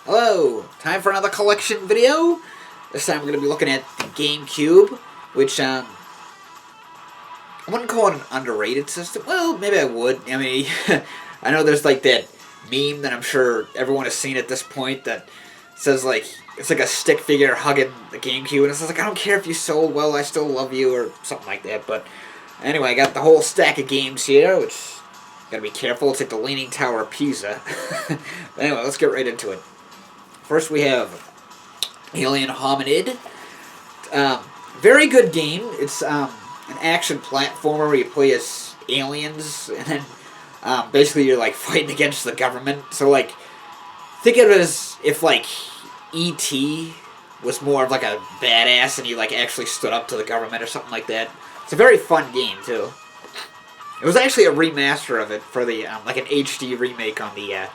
Hello! Time for another collection video. This time we're going to be looking at the GameCube, which, I wouldn't call it an underrated system. Well, maybe I would. I mean, I know there's like that meme that I'm sure everyone has seen at this point that says like, it's like a stick figure hugging the GameCube, and it says like, I don't care if you sold well, I still love you, or something like that. But anyway, I got the whole stack of games here, which, gotta be careful, it's like the Leaning Tower of Pisa. Anyway, let's get right into it. First we have Alien Hominid. Very good game. It's an action platformer where you play as aliens, and then basically you're like fighting against the government. So like, think of it as if like E.T. was more of like a badass and he like actually stood up to the government or something like that. It's a very fun game too. It was actually a remaster of it for the like an HD remake on the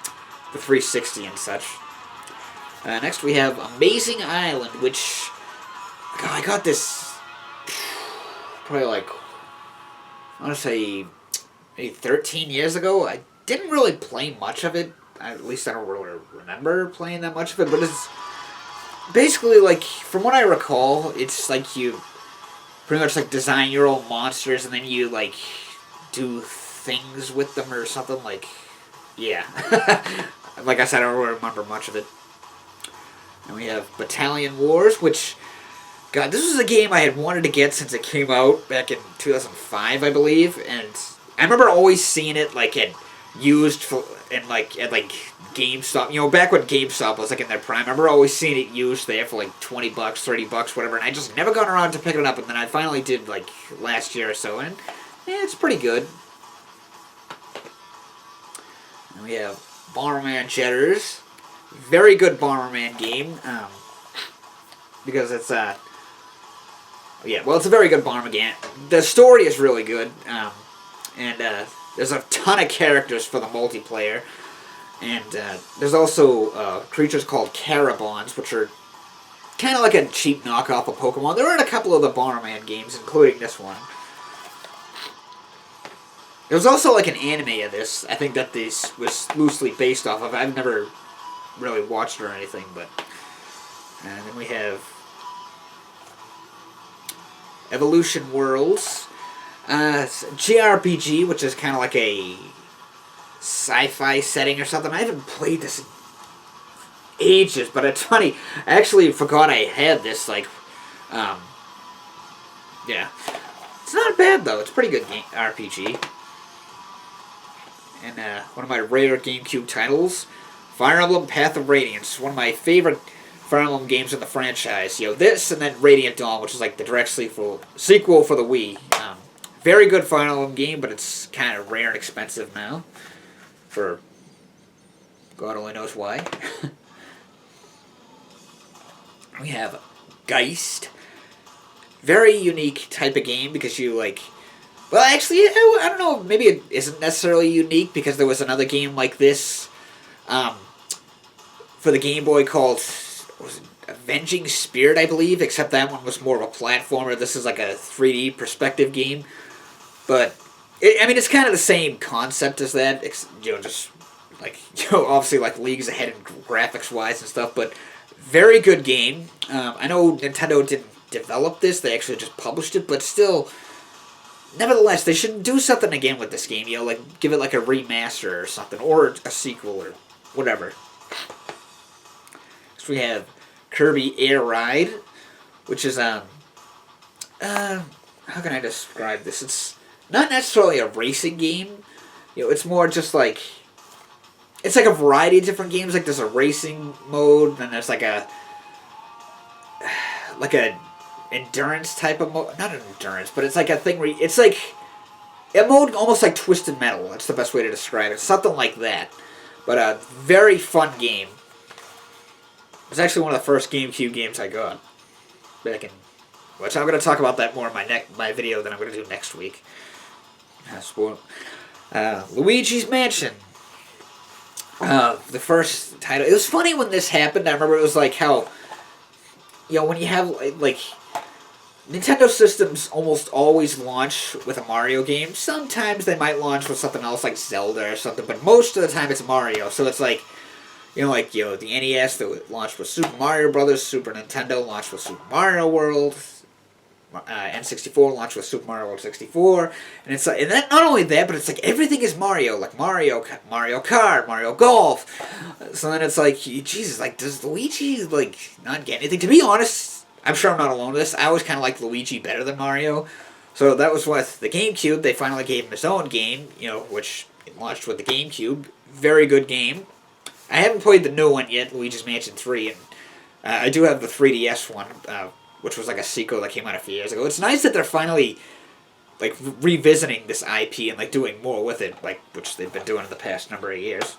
360 and such. Next we have Amazing Island, which I got this probably like, I want to say maybe 13 years ago. I didn't really play much of it. At least I don't really remember playing that much of it. But it's basically like, from what I recall, it's like you pretty much like design your own monsters and then you like do things with them or something. Like, yeah. Like I said, I don't really remember much of it. And we have Battalion Wars, which, God, this was a game I had wanted to get since it came out back in 2005, I believe. And I remember always seeing it like used for at GameStop. You know, back when GameStop was like in their prime, I remember always seeing it used there for like $20, $30, whatever. And I just never got around to picking it up. And then I finally did like last year or so, and it's pretty good. And we have Bomberman Jetters. Very good Bomberman game, because it's it's a very good Bomberman game. The story is really good, and there's a ton of characters for the multiplayer, and there's also creatures called Carabons, which are kind of like a cheap knockoff of Pokemon. There are in a couple of the Bomberman games, including this one. There was also like an anime of this, I think that this was loosely based off of. I've never really watched it or anything, but and then we have Evolution Worlds. It's a JRPG, which is kind of like a sci-fi setting or something. I haven't played this in ages, but it's funny. I actually forgot I had this. Like, yeah, it's not bad though. It's a pretty good game RPG. And one of my rare GameCube titles, Fire Emblem Path of Radiance, one of my favorite Fire Emblem games in the franchise. You know, this and then Radiant Dawn, which is like the direct sequel for the Wii. Very good Fire Emblem game, but it's kind of rare and expensive now. For God only knows why. We have Geist. Very unique type of game because you like... Well, actually, I don't know, maybe it isn't necessarily unique because there was another game like this for the Game Boy called, was it Avenging Spirit, I believe, except that one was more of a platformer. This is like a 3D perspective game. But, I mean, it's kind of the same concept as that, you know, just, like, you know, obviously, like, leagues ahead in graphics-wise and stuff, but very good game. I know Nintendo didn't develop this, they actually just published it, but still... Nevertheless, they should do something again with this game, you know, like, give it like a remaster or something, or a sequel, or whatever. So we have Kirby Air Ride, which is, how can I describe this? It's not necessarily a racing game, you know, it's more just like, it's like a variety of different games, like there's a racing mode, then there's like a endurance type of mode. Not an endurance, but it's like a thing where it's like a mode almost like Twisted Metal. That's the best way to describe it. Something like that. But a very fun game. It was actually one of the first GameCube games I got back in, which I'm going to talk about that more in my video that I'm going to do next week. Luigi's Mansion. The first title. It was funny when this happened. I remember it was like how, you know, when you have like Nintendo systems almost always launch with a Mario game. Sometimes they might launch with something else like Zelda or something, but most of the time it's Mario. So it's like, The NES that launched with Super Mario Brothers, Super Nintendo launched with Super Mario World, N64 launched with Super Mario World 64, and it's like, and then not only that, but it's like everything is Mario, like Mario Kart, Mario Golf. So then it's like, Jesus, like, does Luigi like not get anything? To be honest, I'm sure I'm not alone with this. I always kind of liked Luigi better than Mario. So that was with the GameCube. They finally gave him his own game, which launched with the GameCube. Very good game. I haven't played the new one yet, Luigi's Mansion 3, and I do have the 3DS one, which was like a sequel that came out a few years ago. It's nice that they're finally like revisiting this IP and like doing more with it, like which they've been doing in the past number of years.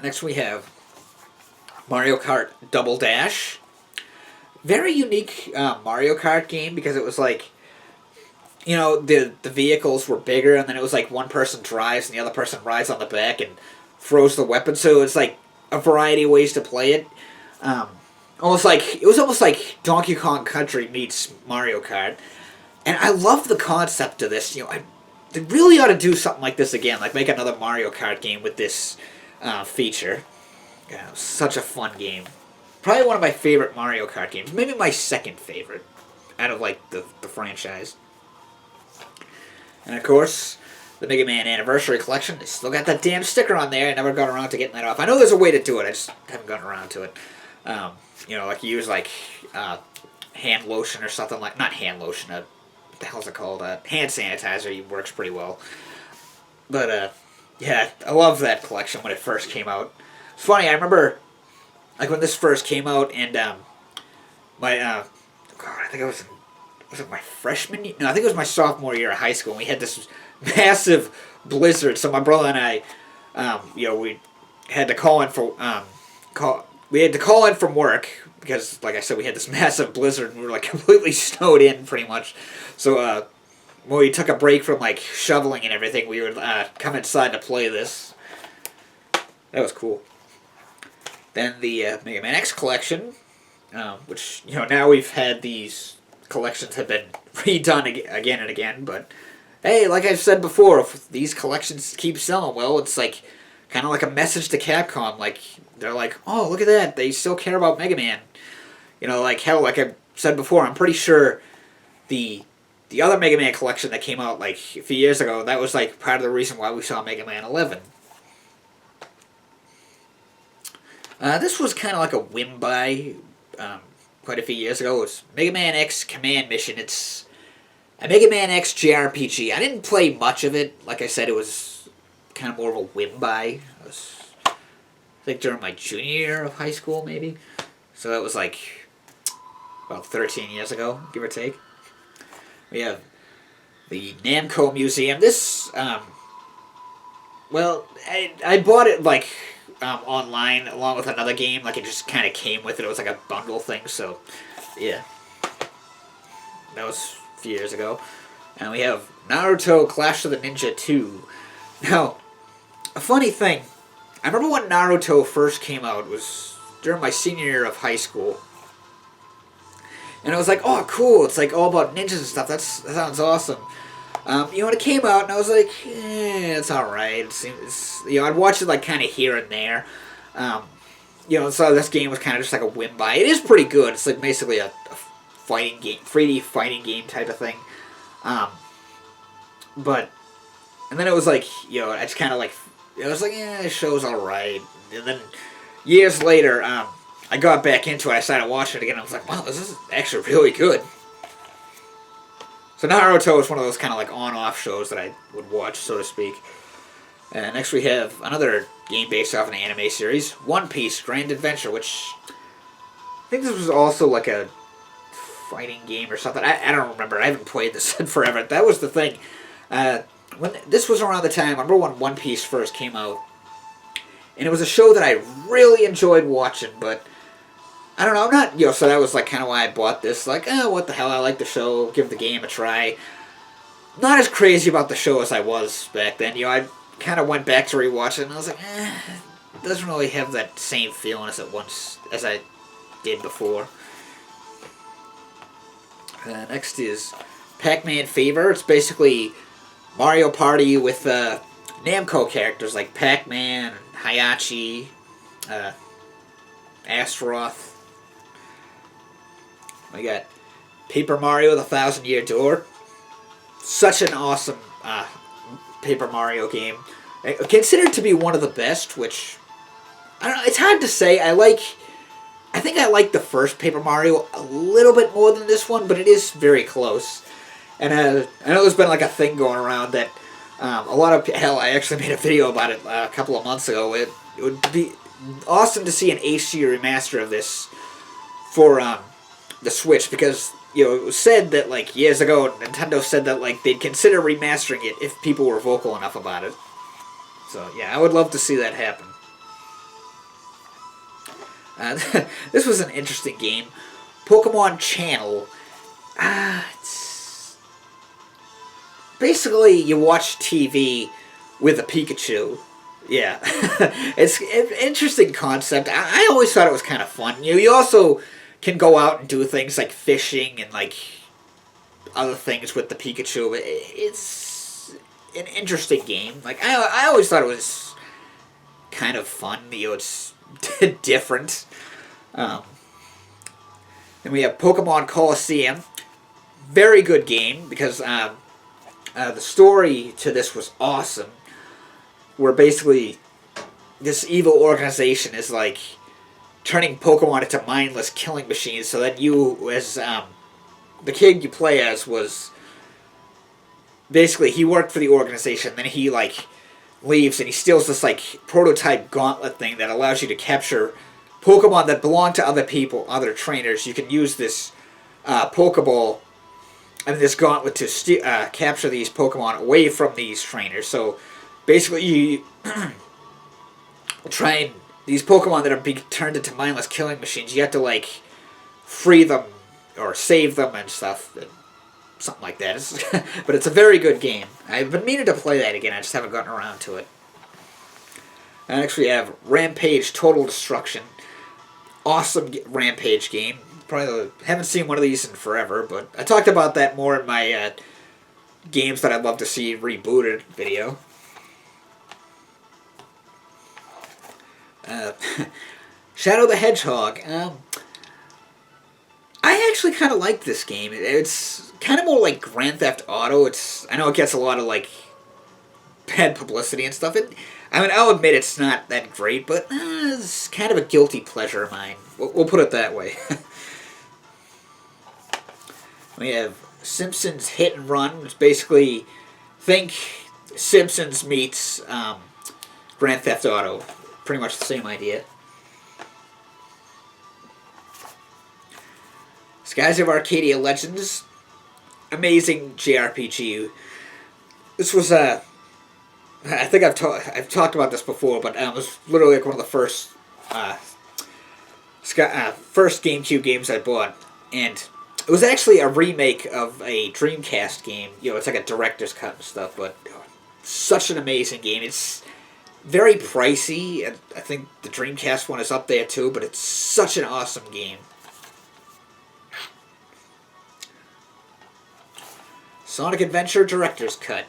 Next we have Mario Kart Double Dash. Very unique Mario Kart game because it was like, the vehicles were bigger, and then it was like one person drives and the other person rides on the back and throws the weapon. So it's like a variety of ways to play it. It was almost like Donkey Kong Country meets Mario Kart, and I love the concept of this. They really ought to do something like this again, like make another Mario Kart game with this feature. Yeah, it was such a fun game. Probably one of my favorite Mario Kart games. Maybe my second favorite out of like the franchise. And of course, the Mega Man Anniversary Collection. They still got that damn sticker on there. I never got around to getting that off. I know there's a way to do it. I just haven't gotten around to it. Like you use like hand lotion or something like, not hand lotion. What the hell's it called? Hand sanitizer. It works pretty well. But yeah, I love that collection when it first came out. It's funny. I remember like when this first came out, and I think was it my freshman year? No, I think it was my sophomore year of high school, and we had this massive blizzard. So my brother and I, we had to call in for from work because, like I said, we had this massive blizzard, and we were like completely snowed in pretty much. So when we took a break from like shoveling and everything, we would come inside to play this. That was cool. Then the Mega Man X collection, which now we've had these collections have been redone again and again, but hey, like I've said before, if these collections keep selling well, it's like kind of like a message to Capcom. Like they're like, oh, look at that, they still care about Mega Man. Like hell, like I said before, I'm pretty sure the other Mega Man collection that came out like a few years ago, that was like part of the reason why we saw Mega Man 11. This was kind of like a whim buy. Quite a few years ago. It was Mega Man X Command Mission. It's a Mega Man X JRPG. I didn't play much of it. Like I said, it was kind of more of a whim buy. I think during my junior year of high school, maybe. So that was like about 13 years ago, give or take. We have the Namco Museum. This, I bought it like online along with another game. Like it just kind of came with it. It was like a bundle thing. So yeah, that was a few years ago. And we have Naruto Clash of the Ninja 2. Now, a funny thing, I remember when Naruto first came out, it was during my senior year of high school. And I was like, oh cool, it's like all about ninjas and stuff, that sounds awesome. When it came out, and I was like, it's alright. I'd watch it like kind of here and there. So this game was kind of just like a whim buy. It is pretty good. It's like basically a fighting game, 3D fighting game type of thing. And then it was like, I just kind of like, I was like, the show's alright. And then years later, I got back into it. I started watching it again. I was like, wow, this is actually really good. So Naruto is one of those kind of like on-off shows that I would watch, so to speak. And next we have another game based off an anime series, One Piece Grand Adventure, which I think this was also like a fighting game or something. I don't remember. I haven't played this in forever. That was the thing. When this was around the time, I remember when One Piece first came out. And it was a show that I really enjoyed watching, but I don't know, I'm not, so that was like kind of why I bought this. Like, what the hell, I like the show, give the game a try. Not as crazy about the show as I was back then. I kind of went back to rewatch it, and I was like, it doesn't really have that same feeling as I did before. Next is Pac-Man Fever. It's basically Mario Party with Namco characters like Pac-Man, Hayachi, uh, Astaroth. We got Paper Mario: The Thousand Year Door. Such an awesome Paper Mario game. Considered to be one of the best, which I don't know. It's hard to say. I think I like the first Paper Mario a little bit more than this one, but it is very close. And I know there's been like a thing going around that a lot of hell. I actually made a video about it a couple of months ago. It would be awesome to see an HD remaster of this for the Switch, because it was said that like years ago Nintendo said that like they'd consider remastering it if people were vocal enough about it. So yeah, I would love to see that happen. This was an interesting game. Pokemon Channel. It's basically you watch TV with a Pikachu. Yeah, it's an interesting concept. I always thought it was kind of fun. You also can go out and do things like fishing and like other things with the Pikachu. It's an interesting game. Like I always thought it was kind of fun. It's different. Then we have Pokemon Colosseum. Very good game because the story to this was awesome. Where basically this evil organization is like turning Pokemon into mindless killing machines, so that you, as the kid you play as, was basically he worked for the organization, then he like leaves and he steals this like prototype gauntlet thing that allows you to capture Pokemon that belong to other people, other trainers. You can use this Pokeball and this gauntlet to capture these Pokemon away from these trainers. So basically, you train these Pokemon that are being turned into mindless killing machines. You have to like free them or save them and stuff, and something like that. But it's a very good game. I've been meaning to play that again. I just haven't gotten around to it. I actually have Rampage Total Destruction. Awesome Rampage game. Probably haven't seen one of these in forever, but I talked about that more in my games that I'd love to see rebooted video. Shadow the Hedgehog. I actually kind of like this game. It's kind of more like Grand Theft Auto. I know it gets a lot of like bad publicity and stuff. I'll admit it's not that great, but it's kind of a guilty pleasure of mine. We'll put it that way. We have Simpsons Hit and Run. It's basically, think Simpsons meets Grand Theft Auto. Pretty much the same idea. Skies of Arcadia Legends. Amazing JRPG. This was I think I've talked about this before, but it was literally like one of the first first GameCube games I bought, and it was actually a remake of a Dreamcast game. It's like a director's cut and stuff, but such an amazing game. It's very pricey, and I think the Dreamcast one is up there too, but it's such an awesome game. Sonic Adventure Director's Cut.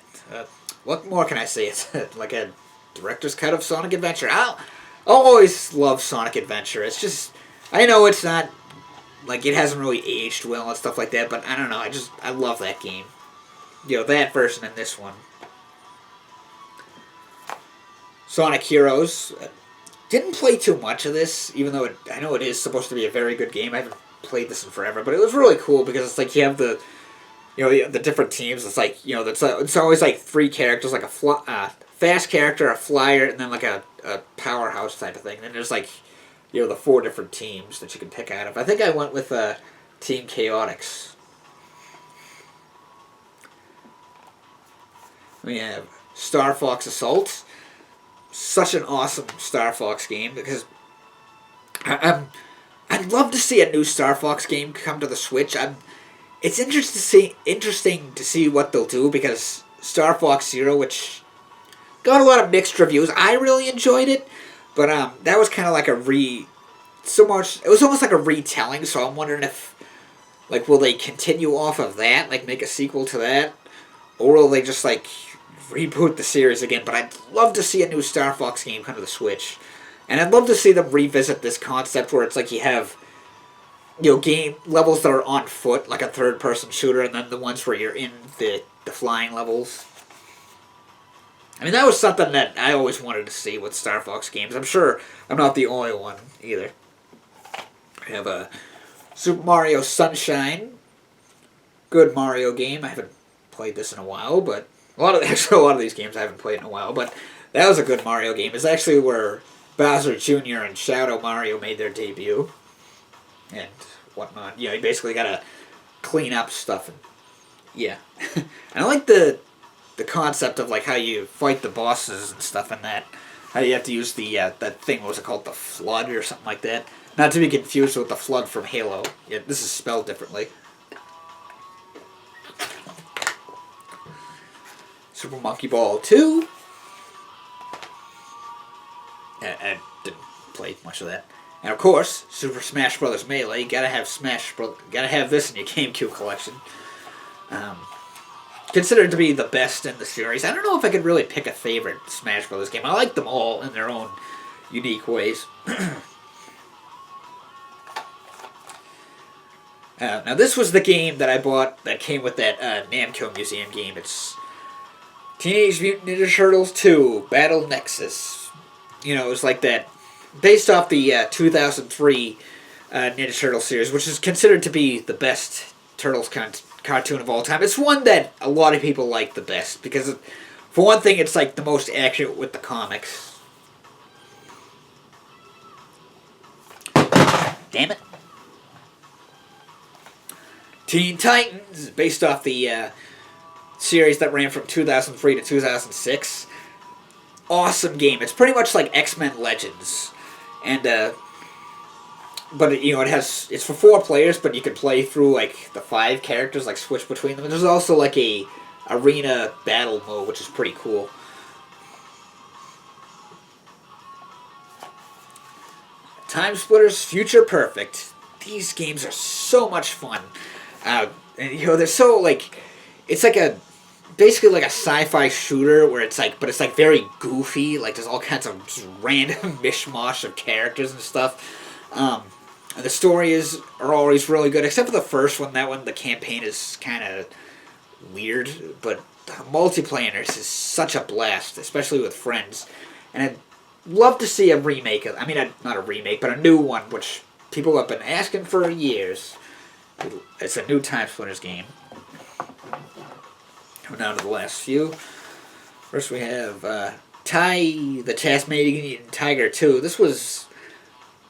What more can I say? It's like a director's cut of Sonic Adventure. I'll always love Sonic Adventure. It's just, I know it's not, like, it hasn't really aged well and stuff like that, but I don't know, I love that game. That version and this one. Sonic Heroes. Didn't play too much of this, even though I know it is supposed to be a very good game. I haven't played this in forever, but it was really cool because it's like you have the different teams. It's like, it's always like three characters, like a fast character, a flyer, and then like a powerhouse type of thing. And then there's like, the four different teams that you can pick out of. I think I went with Team Chaotix. We have Star Fox Assault. Such an awesome Star Fox game because I'd love to see a new Star Fox game come to the Switch. It's interesting to see what they'll do because Star Fox Zero, which got a lot of mixed reviews, I really enjoyed it, but that was kind of like it was almost like a retelling. So I'm wondering if, like, will they continue off of that, like make a sequel to that, or will they just like reboot the series again, but I'd love to see a new Star Fox game come to the Switch. And I'd love to see them revisit this concept where it's like you have, game levels that are on foot, like a third-person shooter, and then the ones where you're in the flying levels. I mean, that was something that I always wanted to see with Star Fox games. I'm sure I'm not the only one either. I have a Super Mario Sunshine. Good Mario game. I haven't played this in a while, but a lot of these games I haven't played in a while, but that was a good Mario game. It's actually where Bowser Jr. and Shadow Mario made their debut. And whatnot. You basically gotta clean up stuff. And, yeah. And I like the concept of like how you fight the bosses and stuff in that. How you have to use the that thing, what was it called? The Flood or something like that. Not to be confused with the Flood from Halo. Yeah, this is spelled differently. Super Monkey Ball 2. I didn't play much of that. And of course, Super Smash Bros. Melee. Gotta have this in your GameCube collection. Considered to be the best in the series. I don't know if I could really pick a favorite Smash Bros. Game. I like them all in their own unique ways. Now this was the game that I bought that came with that Namco Museum game. It's Teenage Mutant Ninja Turtles 2 Battle Nexus. It was like that, based off the 2003 Ninja Turtle series, which is considered to be the best Turtles cartoon of all time. It's one that a lot of people like the best, because for one thing, it's like the most accurate with the comics. Damn it. Teen Titans, based off the series that ran from 2003 to 2006. Awesome game. It's pretty much like X-Men Legends. And, but it's for 4 players, but you can play through like the 5 characters, like switch between them. And there's also like a arena battle mode, which is pretty cool. Time Splitters Future Perfect. These games are so much fun. And they're so like, it's like basically like a sci-fi shooter where it's like, but it's like very goofy. Like there's all kinds of just random mishmash of characters and stuff. And the stories are always really good, except for the first one. That one, the campaign is kind of weird, but the multiplayer is such a blast, especially with friends. And I'd love to see a remake of, not a remake, but a new one, which people have been asking for years. It's a new Time Splitters game. Coming down to the last few. First we have the Tasmanian Tiger 2. This was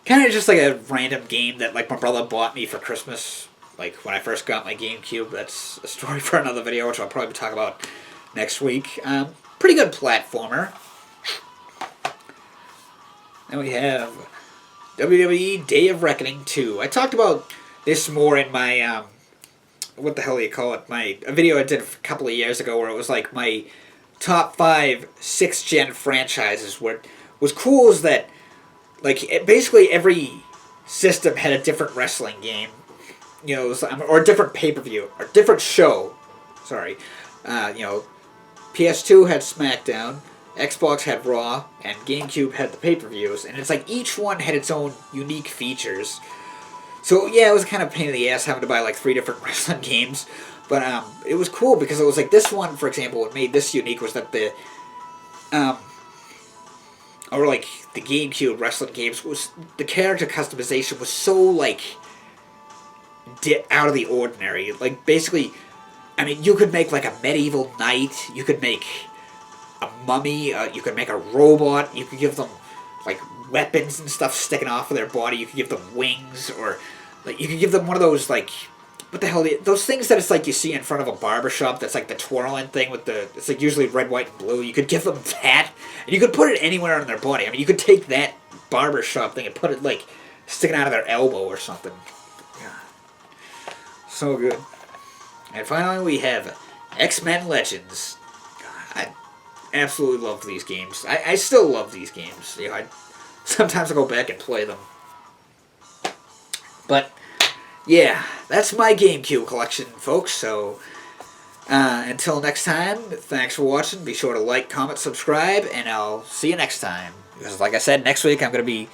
kind of just like a random game that like my brother bought me for Christmas, like when I first got my GameCube. That's a story for another video, which I'll probably talk about next week. Pretty good platformer. Then we have WWE Day of Reckoning 2. I talked about this more in my, what the hell do you call it? A video I did a couple of years ago where it was like my top 5 6th-gen franchises. What was cool is that, like, basically every system had a different wrestling game. Or a different pay-per-view, or different show. Sorry. PS2 had SmackDown, Xbox had Raw, and GameCube had the pay-per-views. And it's like each one had its own unique features. So, yeah, it was kind of a pain in the ass having to buy, like, 3 different wrestling games. But, it was cool because it was like this one, for example, what made this unique was that the GameCube wrestling games, was the character customization was so, like, out of the ordinary. Like, basically, you could make, like, a medieval knight, you could make a mummy, you could make a robot, you could give them, like, weapons and stuff sticking off of their body, you could give them wings, or, like, you could give them one of those, like, what the hell, those things that it's like you see in front of a barbershop that's like the twirling thing with it's like usually red, white, and blue. You could give them that, and you could put it anywhere on their body. You could take that barbershop thing and put it, like, sticking out of their elbow or something. Yeah. So good. And finally we have X-Men Legends. I absolutely love these games. I still love these games. Sometimes I go back and play them. But yeah, that's my GameCube collection, folks. So, Until next time, thanks for watching. Be sure to like, comment, subscribe, and I'll see you next time. Because like I said, next week I'm going to be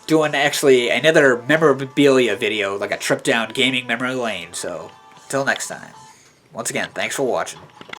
doing actually another memorabilia video, like a trip down gaming memory lane. So, until next time. Once again, thanks for watching.